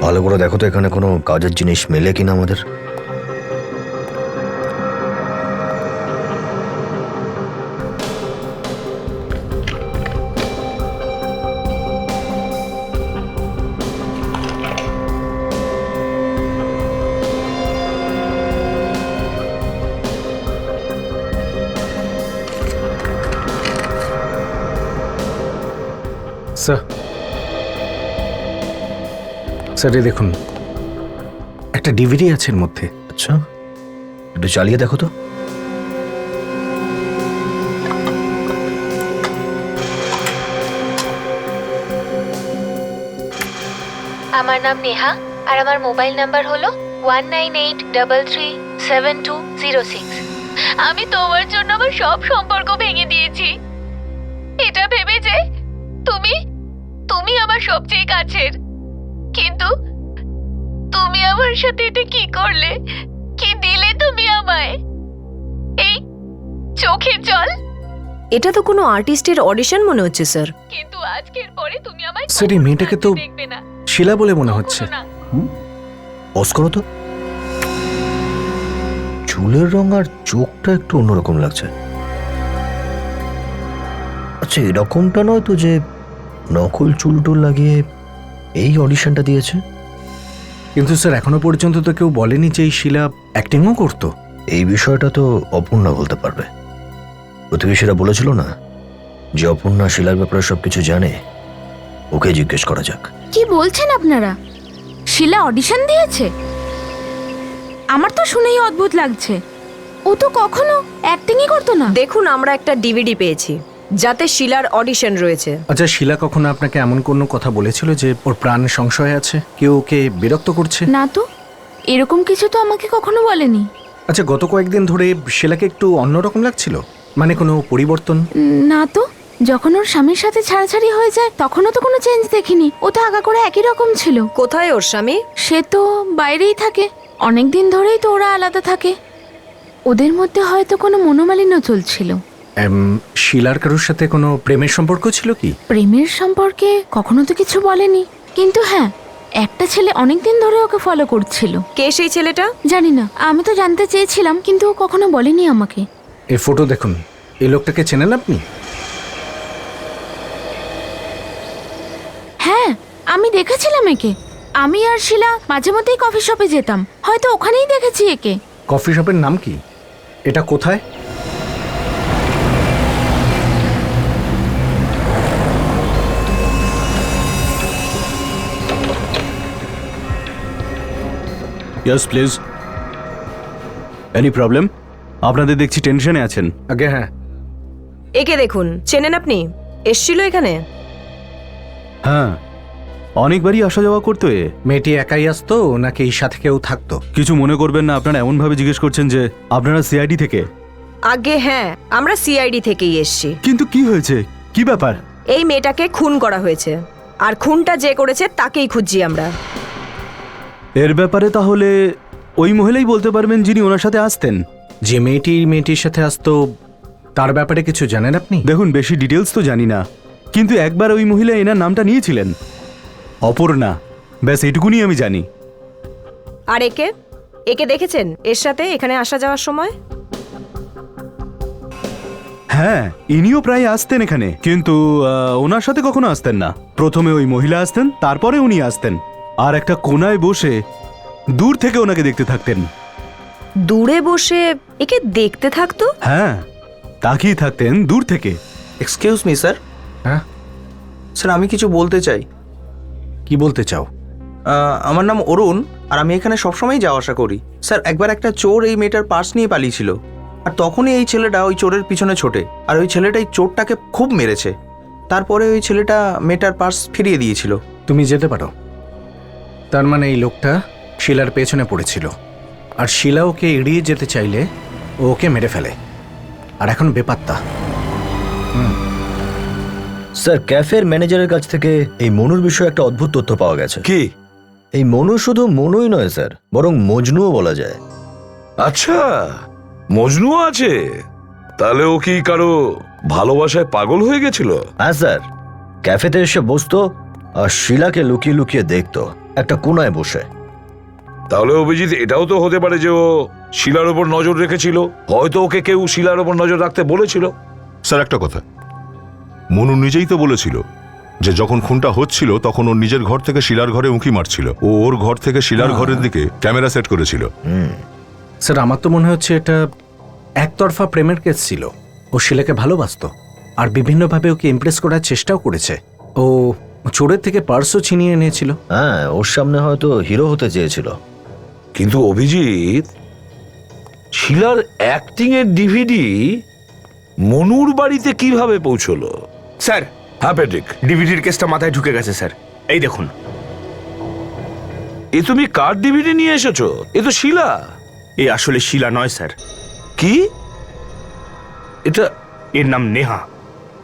ভালো করে দেখো তো এখানে কোনো কাজের জিনিস মেলে কিনা আমাদের। স্যার, স্যার এই দেখুন, একটা ডিভিডি আছে এর মধ্যে। আচ্ছা, একটু চালিয়ে দেখো তো। আমার নাম নেহা আর আমার মোবাইল নাম্বার হলো 1983372006। আমি তোমার জন্য আমার সব সম্পর্ক ভেঙে দিয়েছি, এটা ভেবে যে তুমি আমার সবচেয়ে কাছের। কিন্তু তুমি আমার সাথে এটা কি করলে? কি দিলে তুমি আমায়? এই চোখের জল? এটা তো কোনো আর্টিস্টের অডিশন মনে হচ্ছে স্যার। কিন্তু আজকের পরে তুমি আমায় স্যার, এই মেয়েটাকে তো দেখবে না, শিলা বলে মনে হচ্ছে। কখনো না। পজ করো তো। চুলের রং আর চোখটা একটু অন্যরকম লাগছে। আচ্ছা, এরকমটা নয় তো যে নকল চুল টুল লাগিয়ে এই অডিশনটা দিয়েছে? কিন্তু স্যার, এখনো পর্যন্ত তো কেউ বলেনি যে এই শিলা অ্যাক্টিংও করতো। এই বিষয়টা তো অপর্ণা বলতে পারবে। প্রতিবেশীরা বলেছিল না যে অপর্ণা শিলার ব্যাপারে সবকিছু জানে, ওকে জিজ্ঞেস করা যাক। কি বলছেন আপনারা? শিলা অডিশন দিয়েছে? আমার তো শুনেই অদ্ভুত লাগছে। ও তো কখনো অ্যাক্টিংই করতো না। দেখুন, আমরা একটা ডিভিডি পেয়েছি যাতে শিলার অডিশন রয়েছে। আচ্ছা, শিলা কখনো আপনাকে এমন কোনো কথা বলেছিল যে ওর প্রাণ সংশয় আছে, কেউ ওকে বিরক্ত করছে? না তো, এরকম কিছু তো আমাকে কখনো বলেনি। আচ্ছা, গত কয়েকদিন ধরে শিলাকে একটু অন্যরকম লাগছিল, মানে কোনো পরিবর্তন? না তো, যখন ওর স্বামীর সাথে ছাড়াছাড়ি হয়ে যায় তখনও তো কোনো চেঞ্জ দেখিনি। ও তো আগা করে একই রকম ছিল। কোথায় ওর স্বামী? সে তো বাইরেই থাকে, অনেক দিন ধরেই তো ওরা আলাদা থাকে। ওদের মধ্যে হয়তো কোনো মনোমালিন্য চলছিল। শিলার কারোর সাথে কোনো প্রেমের সম্পর্ক ছিল কি? প্রেমের সম্পর্কে কখনো তো কিছু বলেনি, কিন্তু হ্যাঁ, একটা ছেলে অনেকদিন ধরে ওকে ফলো করছিল। কে সেই ছেলেটা? জানি না, আমি তো জানতে চেয়েছিলাম কিন্তু ও কখনো বলেনি আমাকে। এই ফটো দেখুন, এই লোকটাকে চেনেন আপনি? হ্যাঁ, আমি দেখেছিলাম একে। আমি আর শিলা মাঝে মধ্যেই কফি শপে যেতাম, হয়তো ওখানেই দেখেছি একে। কফি শপের নাম কি? এটা কোথায়? Yes please. Any problem? আপনাদের দেখছি টেনশনে আছেন। আগে হ্যাঁ। একে দেখুন, চেনেন আপনি? এসছিল এখানে? হ্যাঁ, অনেকবারই আসা যাওয়া করতো এ। মেয়েটি একাই আসতো নাকি এই সাথে কেউ থাকতো? কিছু মনে করবেন না, আপনারা এমনভাবে জিজ্ঞেস করছেন যে আপনারা সিআইডি থেকে। আগে হ্যাঁ, আমরা সিআইডি থেকেই এসছি। কিন্তু কি হয়েছে, কি ব্যাপার? এই মেয়েটাকে খুন করা হয়েছে, আর খুনটা যে করেছে তাকেই খুঁজছি আমরা। এর ব্যাপারে তাহলে ওই মহিলাই বলতে পারবেন যিনি ওনার সাথে আসতেন। যে মেয়েটির সাথে আসতো তার ব্যাপারে কিছু জানেন আপনি? দেখুন, বেশি ডিটেলস তো জানি না, কিন্তু একবার ওই মহিলা এনার নামটা নিয়েছিলেন, অপর্ণা। ব্যাস এটুকুনি আমি জানি। আর একে একে দেখেছেন এর সাথে এখানে আসা যাওয়ার সময়? হ্যাঁ, ইনিও প্রায় আসতেন এখানে, কিন্তু ওনার সাথে কখনো আসতেন না। প্রথমে ওই মহিলা আসতেন, তারপরে উনি আসতেন, আর একটা কোনায় বসে দূর থেকে ওনাকে দেখতে থাকতেন। দূরে বসে একে দেখতে থাকতো? হ্যাঁ, তাকিয়ে থাকতেন দূর থেকে। Excuse me sir. হ্যাঁ স্যার, আমি কিছু বলতে চাই। কি বলতে চাও? আমার নাম অরুণ, আর আমি এখানে সবসময় যাওয়া আসা করি। স্যার, একবার একটা চোর এই মেয়েটার পার্স নিয়ে পালিয়েছিল, আর তখনই এই ছেলেটা ওই চোরের পিছনে ছোটে, আর ওই ছেলেটাই চোরটাকে খুব মেরেছে। তারপরে ওই ছেলেটা মেয়েটার পার্স ফিরিয়ে দিয়েছিল। তুমি যেতে পারো। তার মানে এই লোকটা শিলার পেছনে পড়েছিল, আর শিলা ওকে এড়িয়ে যেতে চাইলে ও ওকে মেরে ফেলে, আর এখন বেপাত্তা। স্যার, ক্যাফের ম্যানেজারের কাছ থেকে এই মনুর বিষয়ে একটা অদ্ভুত তথ্য পাওয়া গেছে। কি? এই মনু শুধু মনুই নয় স্যার, বরং মজনুও বলা যায়। আচ্ছা, মজনুও আছে? তাহলে ও কি কারো ভালোবাসায় পাগল হয়ে গেছিল? হ্যাঁ স্যার, ক্যাফেতে এসে বসতো আর শিলাকে লুকিয়ে লুকিয়ে দেখতো একটা কোনায় বসে। তাহলে অভিজিৎ, এটাও তো হতে পারে যে ও শিলার ওপর নজর রেখেছিল। হয়তো ওকে কেউ শিলার ওপর নজর রাখতে বলেছিল। স্যার, একটা কথা, মনু নিজেই তো বলেছিল যে যখন খুনটা হচ্ছিল তখন ওর নিজের ঘর থেকে শিলার ঘরে উঁকি মারছিল। ও ওর ঘর থেকে শিলার ঘরের দিকে ক্যামেরা সেট করেছিল। স্যার, আমার তো মনে হচ্ছে এটা একতরফা প্রেমের কেস ছিল। ও শিলাকে ভালোবাসতো আর বিভিন্নভাবে ওকে ইমপ্রেস করার চেষ্টাও করেছে। ও চোরের থেকে পার্সও ছিনিয়ে এনেছিল। হ্যাঁ, ওর সামনে হয়তো হিরো হতে চেয়েছিল। কিন্তু অভিজিৎ, শিলার অ্যাক্টিং এর ডিভিডি মনুর বাড়িতে কিভাবে পৌঁছলো? স্যার, হ্যাঁ প্যাট্রিক, ডিভিডির কেসটা মাথায় ঢুকে গেছে স্যার। এই দেখুন। এ তুমি কার ডিভিডি নিয়ে এসেছো? এ তো শিলা। এ আসলে শিলা নয় স্যার, কি এটা? এর নাম নেহা।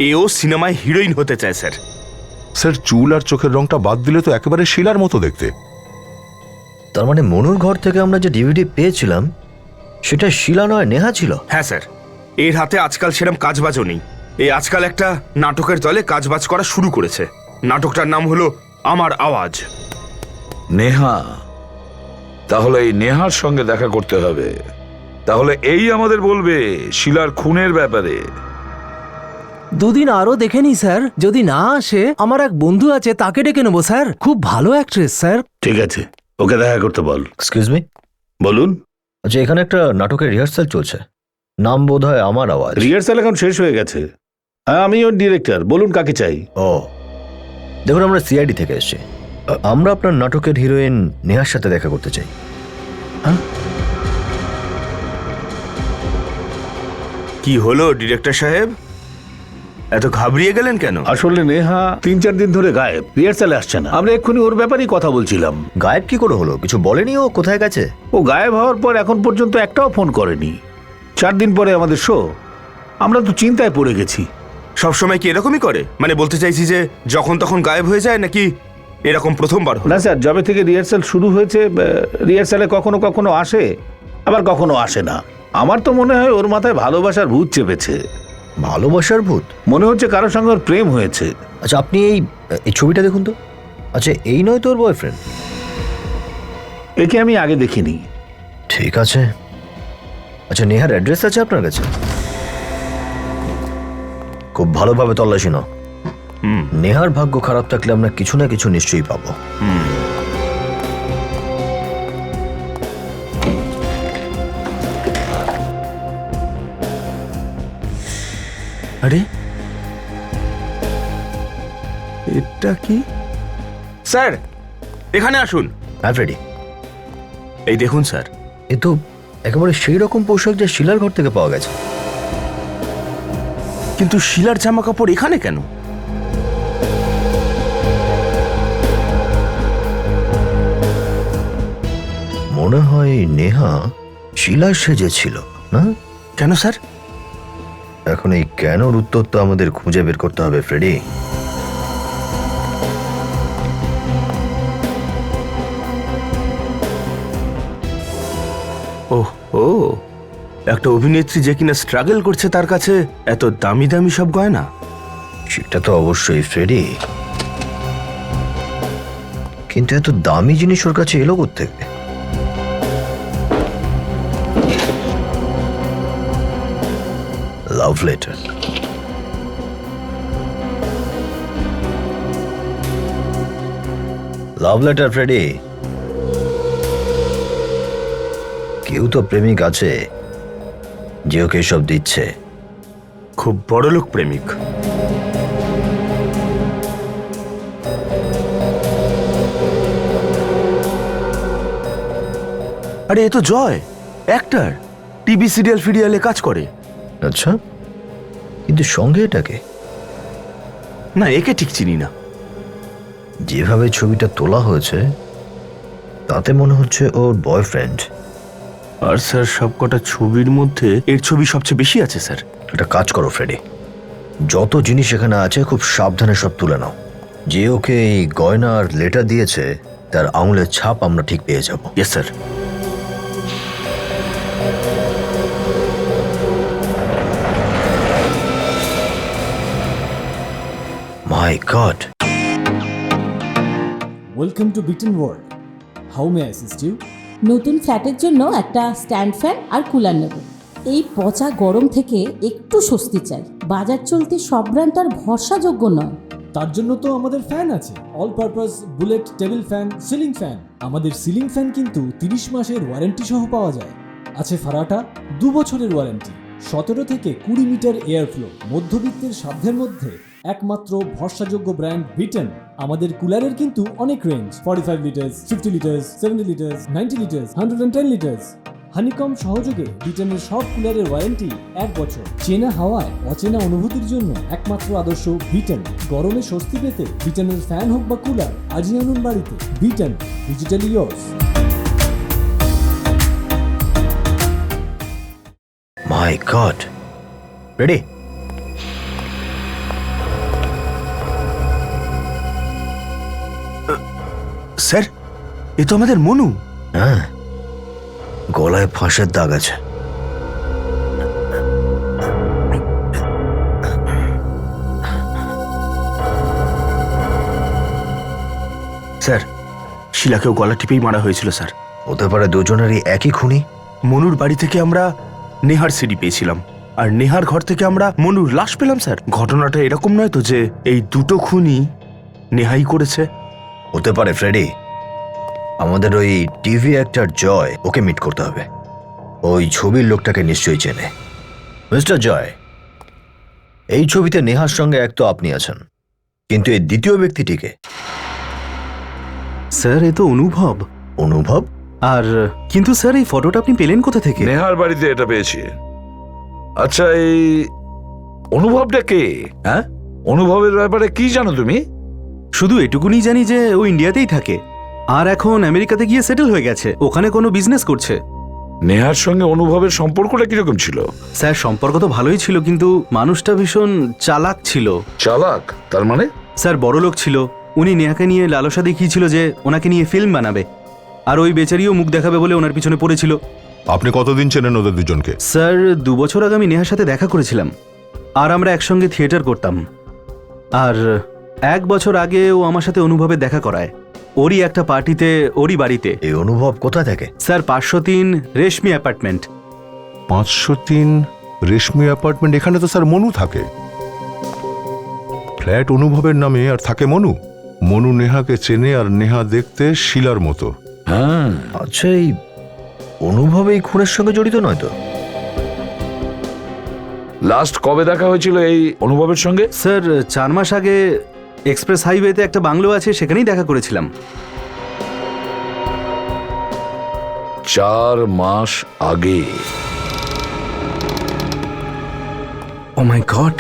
এও সিনেমায় হিরোইন হতে চায় স্যার। স্যার, চুল আর চোখের রংটা বাদ দিলে তো একেবারে শিলার মতো দেখতে। তার মানে মনুর ঘর থেকে আমরা যে ডিভিডি পেয়েছিলাম সেটা শিলা নয়, নেহা ছিল। হ্যাঁ স্যার, এর হাতে আজকাল সেরম কাজবাজও নেই। আজকাল একটা নাটকের দলে কাজবাজ করা শুরু করেছে। নাটকটার নাম হলো আমার আওয়াজ। নেহা? তাহলে এই নেহার সঙ্গে দেখা করতে হবে। তাহলে এই আমাদের বলবে শিলার খুনের ব্যাপারে। দুদিন আরো দেখে নি স্যার, যদি না আসে আমার এক বন্ধু আছে তাকে ডেকে নেবো স্যার, খুব ভালো অ্যাক্ট্রেস স্যার। ঠিক আছে, ওকে দেখা করতে বল। এক্সকিউজ মি, বলুন। আচ্ছা এখানে একটা নাটকের রিহার্সাল চলছে, নাম বোধ হয় আমার আওয়াজ। রিহার্সাল এখন শেষ হয়ে গেছে। হ্যাঁ, আমি ওর ডিরেক্টর। বলুন কাকে চাই। ও দেখুন, আমরা সিআইডি থেকে এসেছি। আমরা আপনার নাটকের হিরোইন নেহার সাথে দেখা করতে চাই। কি হলো ডিরেক্টর সাহেব, এত ঘাবড়িয়ে গেলেন কেন? আসলে নেহা 3-4 দিন ধরে গায়েব, রিহার্সালে আসছে না। আমরা এক্ষুনি ওর ব্যাপারেই কথা বলছিলাম। গায়েব কি করে হলো? কিছু বলেনি ও কোথায় গেছে? ও গায়েব হওয়ার পর এখন পর্যন্ত একটাও ফোন করেনি। 4 দিন পরে আমাদের শো, আমরা তো চিন্তায় পড়ে গেছি। সবসময় কি এরকমই করে? মানে বলতে চাইছি যে যখন তখন গায়েব হয়ে যায়, নাকি এরকম প্রথমবার হলো? না স্যার, যবে থেকে রিহার্সাল শুরু হয়েছে রিহার্সালে কখনো কখনো আসে, আবার কখনো আসে না। আমার তো মনে হয় ওর মাথায় ভালোবাসার ভূত চেপেছে। ভালোবাসার ভূত? মনে হচ্ছে কারোর সঙ্গে ওর প্রেম হয়েছে। আচ্ছা আপনি এই ছবিটা দেখুন তো। আচ্ছা এই নয় তোর বয়ফ্রেন্ড? একে আমি আগে দেখিনি। ঠিক আছে। আচ্ছা নেহার অ্যাড্রেস আছে আপনার কাছে? খুব ভালোভাবে তল্লাশি নাও। নেহার ভাগ্য খারাপ থাকলে আমরা কিছু না কিছু নিশ্চয়ই পাবো। আরে এটা কি? স্যার এখানে আসুন। হ্যাঁ ফ্রেডি। এই দেখুন স্যার, এ তো একেবারে সেই রকম পোশাক যা শিলার ঘর থেকে পাওয়া গেছে। কিন্তু শিলার জামা কাপড় এখানে কেন? মনে হয় নেহা শিলা সেজেছিল না? কেন স্যার? এখন এই কেনর উত্তর তো আমাদের খুঁজে বের করতে হবে ফ্রেডি। ওহ ও, একটা অভিনেত্রী যে কিনা স্ট্রাগল করছে, তার কাছে এত দামি দামি সব গয়না। সেটা তো অবশ্যই ফ্রেডি, কিন্তু এত দামি জিনিস ওর কাছে এলো কোত্থেকে? Love letter. Love letter Freddie. কেউ তো প্রেমিক আছে যে ওকে এসব দিচ্ছে। খুব বড়লোক প্রেমিক। আরে এ তো জয়, অ্যাক্টর, টিভি সিরিয়াল ফিরিয়ালে কাজ করে। আচ্ছা, কিন্তু সঙ্গে এটাকে? না, একে ঠিক চিনি না। যেভাবে ছবিটা তোলা হয়েছে তাতে মনে হচ্ছে ওর বয়ফ্রেন্ড। আর স্যার সবকটা ছবির মধ্যে এর ছবি সবচেয়ে বেশি আছে স্যার। একটা কাজ করো ফ্রেডি, যত জিনিস এখানে আছে খুব সাবধানে সব তুলে নাও। যে ওকে এই গয়না আর লেটার দিয়েছে তার আঙুলের ছাপ আমরা ঠিক পেয়ে যাব। Yes sir. My God. Welcome to Bitten world. How may I assist you? নতুন ফ্ল্যাটের জন্য একটা স্ট্যান্ড ফ্যান আর কুলার নেব। এই পচা গরম থেকে একটু স্বস্তি চাই। বাজার চলতে সব ব্র্যান্ড আর ভরসাযোগ্য নয়। তার জন্য তো আমাদের ফ্যান আছে, all purpose bullet table fan, ceiling fan. আমাদের সিলিং ফ্যান কিন্তু 30 মাসের ওয়ারেন্টি সহ পাওয়া যায়। আছে ফারাটা 2 বছরের ওয়ারেন্টি, 17 থেকে 20 মিটার এয়ার ফ্লো, মধ্যবিত্তের সাধ্যের মধ্যে একমাত্র ভরসাযোগ্য ব্র্যান্ড বিটেন। আমাদের কুলারের কিন্তু অনেক range, 45 litres, 50 litres, 70 litres, 90 litres, 110 litres. Honeycomb সহযোগে ব্রিটেনের সব কুলারের ওয়ারেন্টি 1 বছর। চেনা হাওয়ায় অচেনা অনুভূতির জন্য একমাত্র আদর্শ ব্রিটেন। গরমে স্বস্তি পেতে ব্রিটেনের ফ্যান হোক বা কুলার, আজই আনুন বাড়িতে। Britain, digitally yours. My god, ready? Sir, এ তো আমাদের মনু। হ্যাঁ, গলায় ফাঁসের দাগ আছে। স্যার, শিলাকেও গলা টিপেই মারা হয়েছিল স্যার। হতে পারে দুজনেরই একই খুনি। মনুর বাড়ি থেকে আমরা নেহার সিডি পেয়েছিলাম, আর নেহার ঘর থেকে আমরা মনুর লাশ পেলাম স্যার। ঘটনাটা এরকম নয় তো যে এই দুটো খুনি নেহাই করেছে? হতে পারে ফ্রেডি। আমাদের ওই টিভি অ্যাক্টর জয়, ওকে মিট করতে হবে। ওই ছবির লোকটাকে নিশ্চয়ই চেনে। মিস্টার জয়, এই ছবিতে নেহার সঙ্গে এক তো আপনি আছেন, কিন্তু এই দ্বিতীয় ব্যক্তিটিকে? স্যার, এ তো অনুভব। অনুভব? আর কিন্তু স্যার, এই ফটোটা আপনি পেলেন কোথা থেকে? নেহার বাড়িতে এটা পেয়েছি। আচ্ছা, এই অনুভবটা কে? হ্যাঁ, অনুভবের ব্যাপারে কি জানো তুমি? শুধু এটুকুনি জানি যে ও ইন্ডিয়াতেই থাকে, আর এখন আমেরিকাতে গিয়ে সেটেল হয়ে গেছে, ওখানে কোনো বিজনেস করছে। নেহার সঙ্গে অনুভবের সম্পর্কটা কিরকম ছিল? স্যার, সম্পর্ক তো ভালোই ছিল, কিন্তু মানুষটা ভীষণ চালাক ছিল। চালাক? তার মানে? স্যার, বড় লোক ছিল। উনি নেহাকে নিয়ে লালসা দেখিয়েছিল যে ওনাকে নিয়ে ফিল্ম বানাবে, আর ওই বেচারিও মুখ দেখাবে বলে ওনার পিছনে পড়েছিল। আপনি কতদিন চেনেন ওদের দুজনকে? স্যার, 2 বছর আগে আমি নেহার সাথে দেখা করেছিলাম, আর আমরা একসঙ্গে থিয়েটার করতাম। আর 1 বছর আগে ও আমার সাথে অনুভবে দেখা করায়, ওরই একটা পার্টিতে, ওরই বাড়িতে। এই অনুভব কোথায় থাকে? স্যার, 503 রেশমি অ্যাপার্টমেন্ট। 503 রেশমি অ্যাপার্টমেন্ট? এখানে তো স্যার মনু থাকে। ফ্ল্যাট অনুভবের নামে, আর থাকে মনু। মনু নেহাকে চেনে, আর নেহা দেখতে শিলার মতো। হ্যাঁ। আচ্ছা, এই অনুভব এই খুনের সঙ্গে জড়িত নয় তো? লাস্ট কবে দেখা হয়েছিল এই অনুভবের সঙ্গে? স্যার, 4 মাস আগে এক্সপ্রেস হাইওয়েতে একটা বাংলো আছে, সেখানেই দেখা করেছিলাম। 4 মাস আগে? ও মাই গড,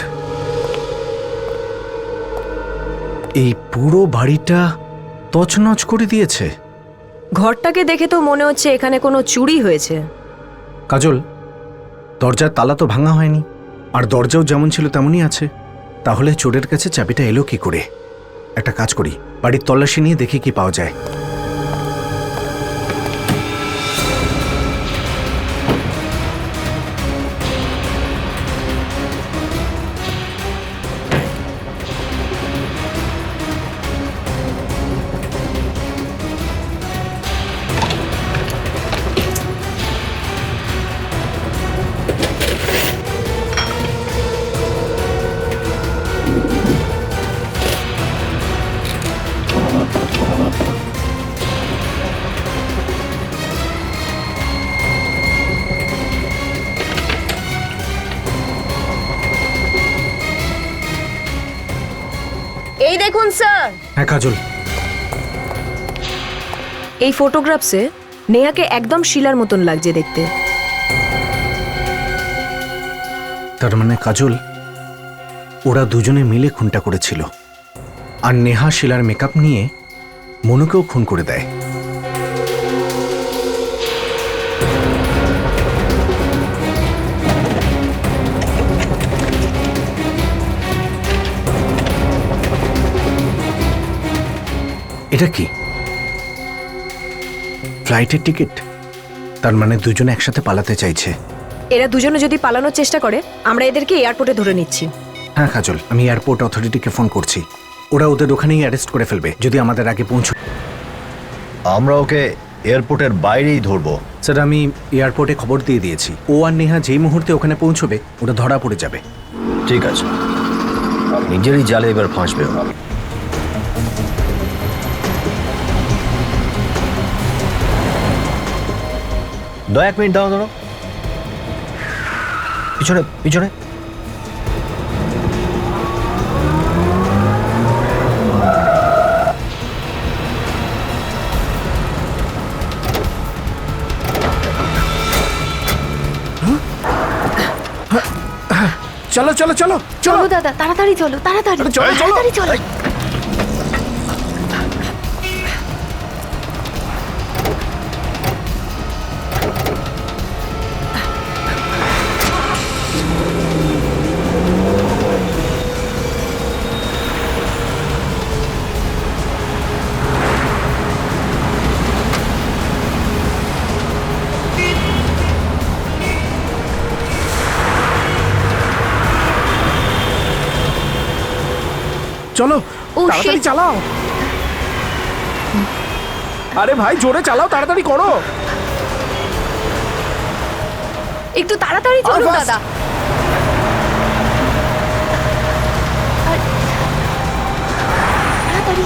এই পুরো বাড়িটা তছনছ করে দিয়েছে। ঘরটাকে দেখে তো মনে হচ্ছে এখানে কোনো চুরি হয়েছে। কাজল, দরজার তালা তো ভাঙা হয়নি, আর দরজাও যেমন ছিল তেমনই আছে। তাহলে চোরের কাছে চাবিটা এলো কি করে? একটা কাজ করি, বাড়ির তল্লাশি নিয়ে দেখি কি পাওয়া যায়। এই দেখুন স্যার। হ্যাঁ কাজল, এই ফটোগ্রাফসে নেহাকে একদম শিলার মতন লাগছে দেখতে। তার মানে কাজল, ওরা দুজনে মিলে খুনটা করেছিল, আর নেহা শিলার মেকআপ নিয়ে মনুকেও খুন করে দেয়। এটা কি? ফ্লাইটের টিকিট? তার মানে দুজনে একসাথে পালাতে চাইছে। এরা দুজনে যদি পালানোর চেষ্টা করে, আমরা এদেরকে এয়ারপোর্টে ধরে নিচ্ছি। হ্যাঁ কাজল, আমি এয়ারপোর্ট অথরিটিকে ফোন করছি। ওরা ওদের ওখানেই অ্যারেস্ট করে ফেলবে যদি আমাদের আগে পৌঁছে। আমরা ওকে এয়ারপোর্টের বাইরেই ধরবো। স্যার, আমি এয়ারপোর্টে খবর দিয়ে দিয়েছি। ও আর নেহা যেই মুহূর্তে ওখানে পৌঁছবে, ওটা ধরা পড়ে যাবে। ঠিক আছে, নিজেরই জালে এবার ফাঁসবে ও। 1 মিনিট দাও, দাঁড়ো। পিছনে পিছনে। চলো চলো চলো চলো দাদা, তাড়াতাড়ি চলো, তাড়াতাড়ি চলো, চলো। তাড়াতাড়ি চলো। চলো ও, তাড়াতাড়ি shit! চালাও। আরে ভাই জোরে চালাও, তাড়াতাড়ি করো। একটু তাড়াতাড়ি চলো fast! দাদা। তাড়াতাড়ি।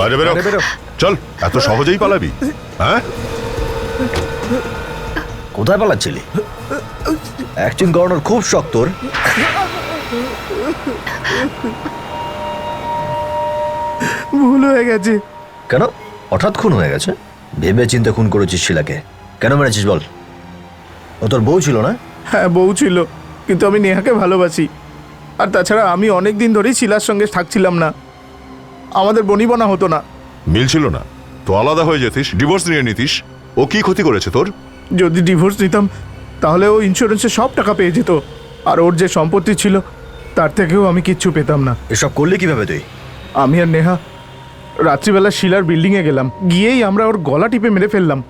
বাইরে বেরো চল, এত সহজেই পালাবি? হ্যাঁ, কোথায় পালাচ্ছিলি? অ্যাক্টিং করানোর খুব শখ তোর। ভুল হয়ে গেছে। কেন হঠাৎ খুন হয়ে গেছে? ভেবে চিন্তে খুন করেছিস শিলাকে। কেন মেরেছিস বল? ও তোর বউ ছিল না? হ্যাঁ বউ ছিল, কিন্তু আমি নেহাকে ভালোবাসি। আর তাছাড়া আমি অনেক দিন ধরেই শিলার সঙ্গে থাকছিলাম না, আমাদের বনিবনা হতো না। মিল ছিল না তো আলাদা হয়ে যেতিস, ডিভোর্স নিয়ে নিতিস। ও কি ক্ষতি করেছে তোর? যদি ডিভোর্স নিতাম তাহলে ও ইন্স্যুরেন্সে সব টাকা পেয়ে যেত, আর ওর যে সম্পত্তি ছিল তার থেকেও আমি কিচ্ছু পেতাম না। এসব করলি কিভাবে তুই? আমি আর নেহা রাত্রিবেলা শিলার বিল্ডিংয়ে গেলাম, গিয়েই আমরা ওর গলা টিপে মেরে ফেললাম,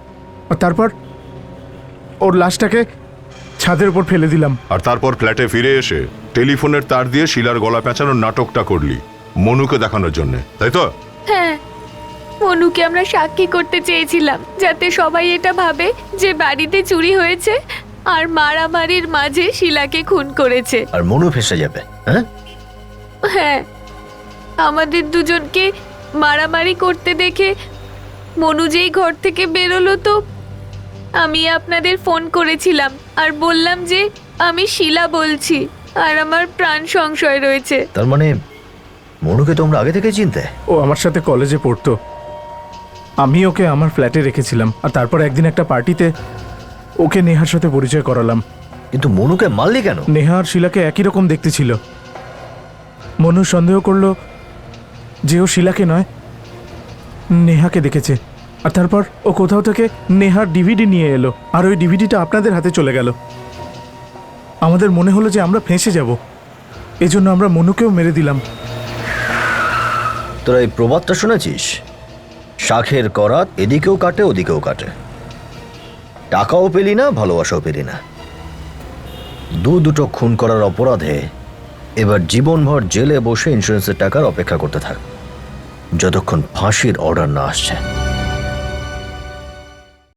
আর তারপর ওর লাশটাকে ছাদের উপর ফেলে দিলাম। আর তারপর ফ্ল্যাটে ফিরে এসে টেলিফোনের তার দিয়ে শিলার গলা পেঁচানোর নাটকটা করলি মনুকে দেখানোর জন্য, তাই তো? হ্যাঁ, মনুকে আমরা সাক্ষী করতে চেয়েছিলাম, যাতে সবাই এটা ভাবে যে বাড়িতে চুরি হয়েছে আর মারামারির মাঝে শিলাকে খুন করেছে। আর মনু ফেসে যাবে। হ্যাঁ হ্যাঁ, আমাদের দুজনকে মারামারি করতে দেখে মনু যেই ঘর থেকে বেরোলো, তো আমি আপনাদের ফোন করেছিলাম আর বললাম যে আমি শিলা বলছি আর আমার প্রাণ সংশয় রয়েছে। তার মানে মনুকে তোমরা আগে থেকে চিনতে? ও আমার সাথে কলেজে পড়তো, আমি ওকে আমার ফ্ল্যাটে রেখেছিলাম, আর তারপর একদিন একটা পার্টিতে ওকে নেহার সাথে পরিচয় করালাম। কিন্তু মনুকে মারলি কেন? নেহা আর শিলাকে একই রকম দেখতে ছিল। মনু সন্দেহ করলো যে ও শিলাকে নয় নেহাকে দেখেছে, আর তারপর ও কোথাও থেকে নেহার ডিভিডি নিয়ে এলো, আর ওই ডিভিডিটা আপনাদের হাতে চলে গেল। আমাদের মনে হলো যে আমরা ফেঁসে যাব, এজন্য আমরা মনুকেও মেরে দিলাম। তোরা এই প্রবাদটা শুনেছিস? শাখের করাত এদিকেও কাটে ওদিকেও কাটে। টাকাও পেলি না, ভালোবাসাও পেলি না। দুটো খুন করার অপরাধে এবার জীবনভর জেলে বসে ইন্স্যুরেন্সের টাকার অপেক্ষা করতে থাক, যতক্ষণ ফাঁসির অর্ডার না আসছে।